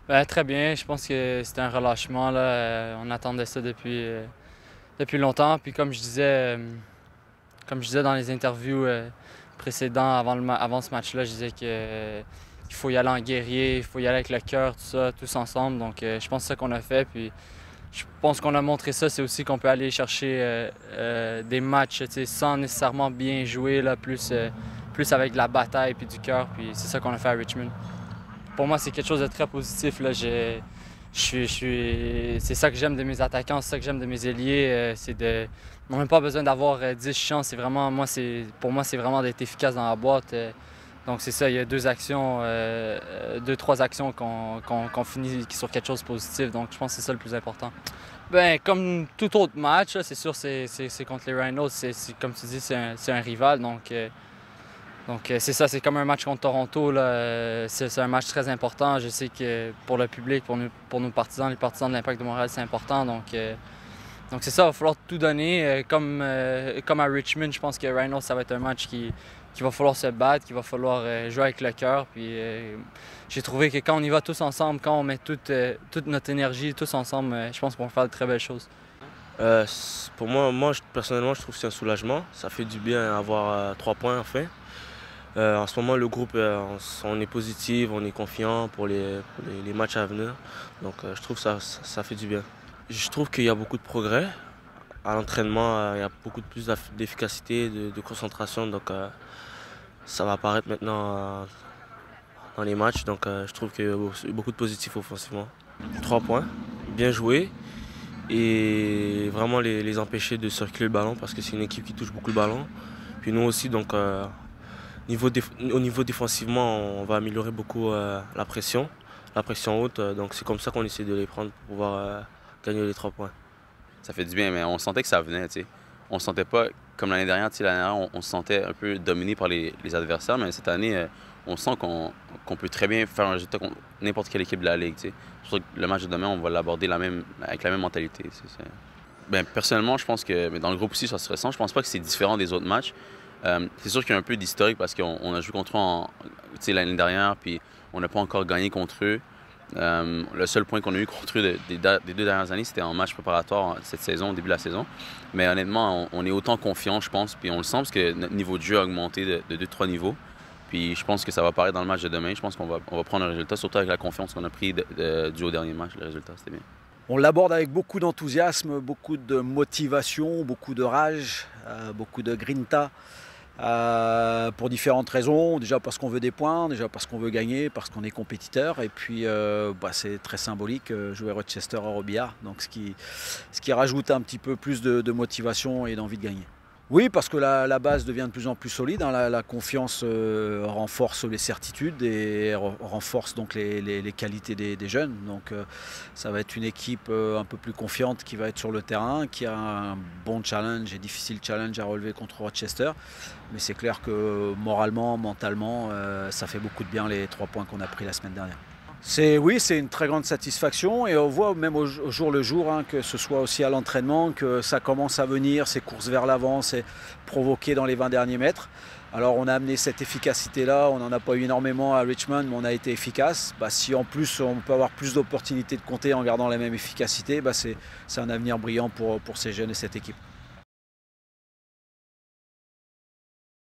Ben, très bien, je pense que c'était un relâchement, là. On attendait ça depuis longtemps. Puis comme je disais dans les interviews précédentes avant ce match-là, je disais qu'il faut y aller en guerrier, il faut y aller avec le cœur, tout ça, tous ensemble. Donc je pense que c'est ça qu'on a fait. Puis je pense qu'on a montré ça, c'est aussi qu'on peut aller chercher des matchs, tu sais, sans nécessairement bien jouer, là, plus avec de la bataille puis du cœur. Puis c'est ça qu'on a fait à Richmond. Pour moi, c'est quelque chose de très positif, là. C'est ça que j'aime de mes attaquants, c'est ça que j'aime de mes ailiers. On n'a même pas besoin d'avoir 10 chances. C'est vraiment, pour moi, c'est vraiment d'être efficace dans la boîte. Donc c'est ça, il y a deux, trois actions qu'on finit sur quelque chose de positif. Donc je pense que c'est ça le plus important. Ben, comme tout autre match, là, c'est sûr, c'est contre les Rhinos. Comme tu dis, c'est un rival. Donc c'est ça, c'est comme un match contre Toronto, là. C'est un match très important. Je sais que pour le public, pour nos partisans, les partisans de l'Impact de Montréal, c'est important. Donc c'est ça, il va falloir tout donner. Comme à Richmond, je pense que Rhinos, ça va être un match qui va falloir se battre, qu'il va falloir jouer avec le cœur. Puis j'ai trouvé que quand on y va tous ensemble, quand on met toute notre énergie tous ensemble, je pense qu'on va faire de très belles choses. Pour personnellement, je trouve que c'est un soulagement. Ça fait du bien d'avoir 3 points enfin. En ce moment, le groupe, on est positif, on est confiant pour les matchs à venir. Donc, je trouve que ça fait du bien. Je trouve qu'il y a beaucoup de progrès. À l'entraînement, il y a beaucoup plus d'efficacité, de concentration. Donc, ça va apparaître maintenant dans les matchs. Donc, je trouve qu'il y a beaucoup de positifs offensivement. 3 points, bien joué. Et vraiment les empêcher de circuler le ballon parce que c'est une équipe qui touche beaucoup le ballon. Puis nous aussi, donc au niveau défensivement, on va améliorer beaucoup la pression haute. Donc c'est comme ça qu'on essaie de les prendre pour pouvoir gagner les 3 points. Ça fait du bien, mais on sentait que ça venait, tu sais. On se sentait pas comme l'année dernière, tu sais, l'année dernière, on se sentait un peu dominé par les adversaires, mais cette année, on sent qu'on peut très bien faire un résultat contre n'importe quelle équipe de la Ligue, tu sais. Je trouve que le match de demain, on va l'aborder avec la même mentalité. Ben, personnellement, je pense que mais dans le groupe aussi, ça se ressent. Je pense pas que c'est différent des autres matchs. C'est sûr qu'il y a un peu d'historique parce qu'on a joué contre eux tu sais, l'année dernière, puis on n'a pas encore gagné contre eux. Le seul point qu'on a eu contre eux des 2 dernières années, c'était en match préparatoire cette saison, au début de la saison. Mais honnêtement, on est autant confiant, je pense, puis on le sent parce que notre niveau de jeu a augmenté de 2-3 niveaux. Puis je pense que ça va apparaître dans le match de demain. Je pense qu'on va prendre un résultat, surtout avec la confiance qu'on a pris du au dernier match. Le résultat, c'était bien. On l'aborde avec beaucoup d'enthousiasme, beaucoup de motivation, beaucoup de rage, beaucoup de grinta. Pour différentes raisons, déjà parce qu'on veut des points, déjà parce qu'on veut gagner, parce qu'on est compétiteur, et puis c'est très symbolique, jouer Rochester à Robillard, donc ce qui rajoute un petit peu plus de motivation et d'envie de gagner. Oui, parce que la base devient de plus en plus solide, hein, la confiance renforce les certitudes et renforce donc les qualités des jeunes. Donc ça va être une équipe un peu plus confiante qui va être sur le terrain, qui a un bon challenge et difficile challenge à relever contre Rochester. Mais c'est clair que moralement, mentalement, ça fait beaucoup de bien les 3 points qu'on a pris la semaine dernière. Oui, c'est une très grande satisfaction et on voit même au jour le jour, hein, que ce soit aussi à l'entraînement, que ça commence à venir, ces courses vers l'avant, c'est provoqué dans les 20 derniers mètres. Alors on a amené cette efficacité-là, on n'en a pas eu énormément à Richmond, mais on a été efficace. Si en plus on peut avoir plus d'opportunités de compter en gardant la même efficacité, c'est un avenir brillant pour ces jeunes et cette équipe.